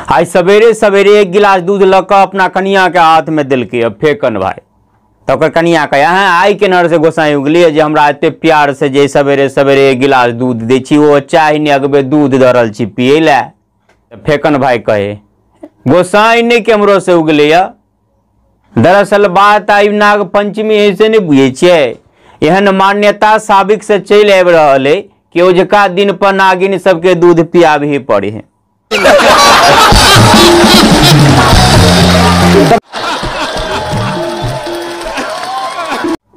आज सवेरे सवेरे एक गिलास दूध लग अपना कनिया के हाथ में दिलके अब फेकन भाई तो कनिया कहे आई के नर से गोसाई उगलिए जे हमरा एते प्यार से जे सवेरे सवेरे एक गिलास दूध दै छी वो चाय ने अगबे दूध धरल छी पिए ला। फेकन भाई कहे गोसाई ने के हमरो से उगले। दरअसल बात आई नाग पंचमी ऐसे नहीं बुझे छे, एहन मान्यता साबिक से चल आबि रहल है कि ओजका दिन पर नागिन सबके दूध पियाबही पड़े है।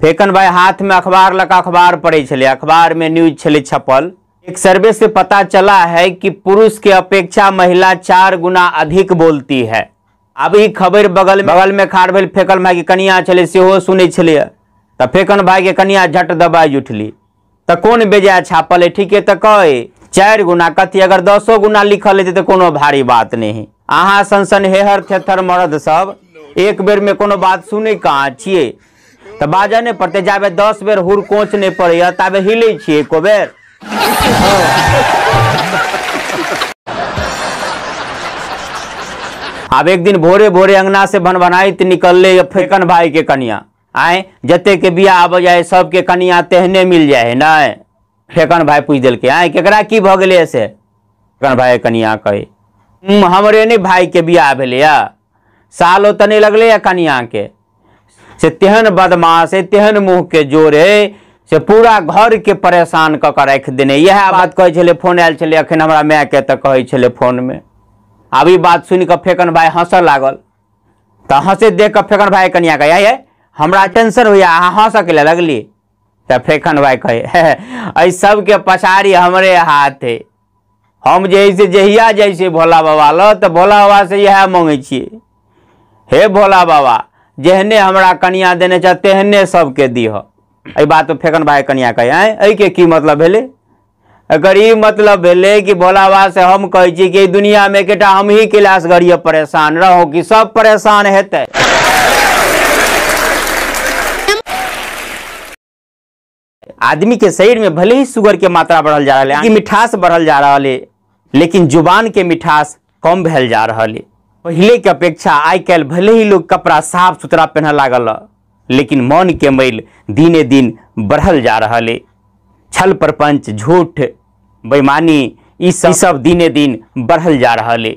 फेकन भाई हाथ में अखबार लगा अखबार पढ़े छले, अखबार में न्यूज छले छपल। एक सर्वे से पता चला है कि पुरुष के अपेक्षा महिला 4 गुना अधिक बोलती है। अब ई खबर बगल में खाड़ भेल फेकन भाई के कनिया छले सेहो सुनै छले त फेकन भाई के कनिया झट दबाई उठली त कोन बेजा छापल है ठीक है त कहे 4 गुना कथी अगर 10 गुना लिखल है तो कोनो भारी बात नहीं। अहाँ सनसन हेहर थेथर मर्द सब एक बेर में कोनो बात सुने कहाँ छिए तो बाजा नहीं पड़ते, जाबे 10 बेर हुर कोच नहीं पड़े ताबे हिले छिए एको बेर। अब एक दिन भोरे भोरे अंगना से भनभनाइत निकलले फेकन भाई के कनिया आए जते के बिया आब जाए सबके कनिया तेहने मिल जाए ना। फेकन भाई पूछ दिल के आए केकरा की भ गेले से। फेकन भाई कनिया कहे हमरे नहीं भाई के बिया भेले सालो त नहीं लगले कनिया के से तेहन बदमाश है तेहन मुंह के जोर है से पूरा घर के परेशान क के रख देने। यह बात कहे छले फोन आयल छले अखन हमरा माय के त कहे छले फोन में। अब ई बात सुन के फेकन भाई हंसऽ लागल त हंसे देख के फेकन भाई कनिया कहे ये हमरा टेंशन होया अहाँ हंसऽ के लगली त फेकन भाई कहे ऐ सब के पछाड़ी हमरे हाथ है, हम जैसे जहिया जैसे भोला बाबा ल त भोला बाबा से यह मांगे छिए हे भोला बाबा जेहने हमरा कनिया देने चाह तेहने सबके दीह। एहि बात पे फेकन भाई कनिया कहे ऐ के की मतलब भेले। अगर ई मतलब भेले कि भोला बाबा से हम कहे छी कि दुनिया में केटा हम ही के लाश गड़िए परेशान रहो कि सब परेशान हेतै। आदमी के शरीर में भले ही शुगर के मात्रा बढ़ल जा रहा है, मिठास बढ़ल जा रहा है, लेकिन जुबान के मिठास कम भेल जा रहा है। पहले के अपेक्षा आई काल भले ही लोग कपड़ा साफ सुथरा पहन लागल लेकिन मन के मैल दिने दिन बढ़ल जा रहा है। छल प्रपंच झूठ बेईमानी ई सब दिने दिन बढ़ल जा रहा है।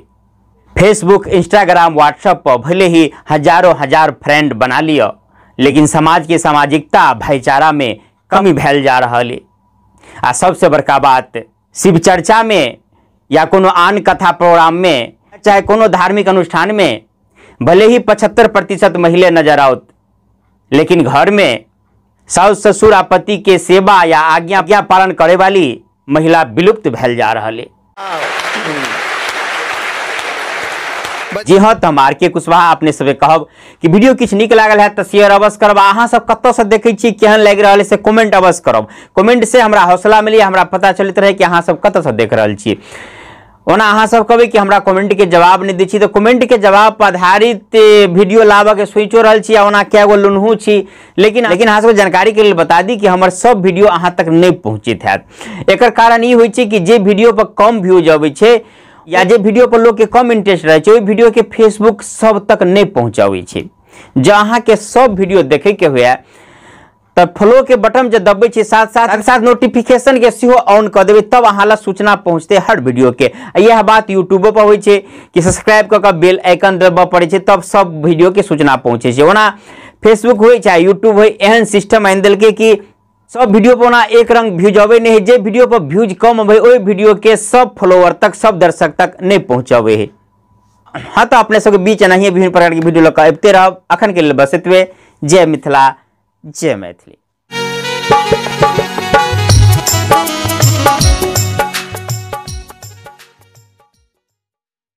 फेसबुक इंस्टाग्राम व्हाट्सएप पर भले ही हजारों हजार फ्रेंड बना लिया लेकिन समाज के सामाजिकता भाईचारा में कमी भेल जा रहा है। आ सबसे बड़का बात शिव चर्चा में या कोनो आन कथा प्रोग्राम में चाहे कोनो धार्मिक अनुष्ठान में भले ही 75% महिला नजर आओत लेकिन घर में सास ससुर आ पति के सेवा या आज्ञा पालन करे वाली महिला विलुप्त भेल जा रहा है। जी हाँ तो हम आर के कुशवाहा अपने सबे कहब कि वीडियो किछ नीक लागल है तो शेयर अवश्य करब। अहाँ सब कतौ से देखे छी केहन लग रहा है से कमेंट अवश्य करब। कमेंट से हमरा हौसला मिली, हमरा पता चलत रहे कि अहाँ सब कतौ से देख रहल छी। ओना अहाँ सब कहबे कि हमरा कमेंट के जवाब नहीं दै छी तो कमेंट के जवाब पर आधारित वीडियो लाबे के सोचो रहल छी। ओना क्या गो लुनहु छी लेकिन अहाँ सब जानकारी के लिए बता दी कि हमर सब वीडियो अहाँ तक नहीं पहुँचित हैत। एकर कारण ई होय छै कि जे वीडियो पर कम व्यूज अबै छै या जे वीडियो पर लोग के कम इंटरेस्ट रहे ओहि वीडियो के फेसबुक सब तक नहीं पहुँचाबै छै। जब अहाँ के सब वीडियो देखे के हुए तब फॉलो के बटन जब दबे छे साथ साथ नोटिफिकेशन के सेहो ऑन कर देबे तब अहाँ ला सूचना पहुँचते हर वीडियो के। यह बात यूट्यूब पर होय छे कि सब्सक्राइब कर के बेल आइकन दबाव पड़े छे तब सब वीडियो के सूचना पहुँचे छे। ओना फेसबुक होय चाहे यूट्यूब होय एहन सिस्टम आनि देलके कि सब वीडियो पर ओना एक रंग व्यूज अबे नहीं, जे वीडियो पर व्यूज कम अबे ओहि वीडियो के सब फॉलोअर तक सब दर्शक तक नहीं पहुँचाबे है। हाँ तो अपने सबके बीच एनाहिए विभिन्न प्रकार के वीडियो लग अबते रहब। अखन के लिए बस एतबे। जय मिथिला जय मैथिली।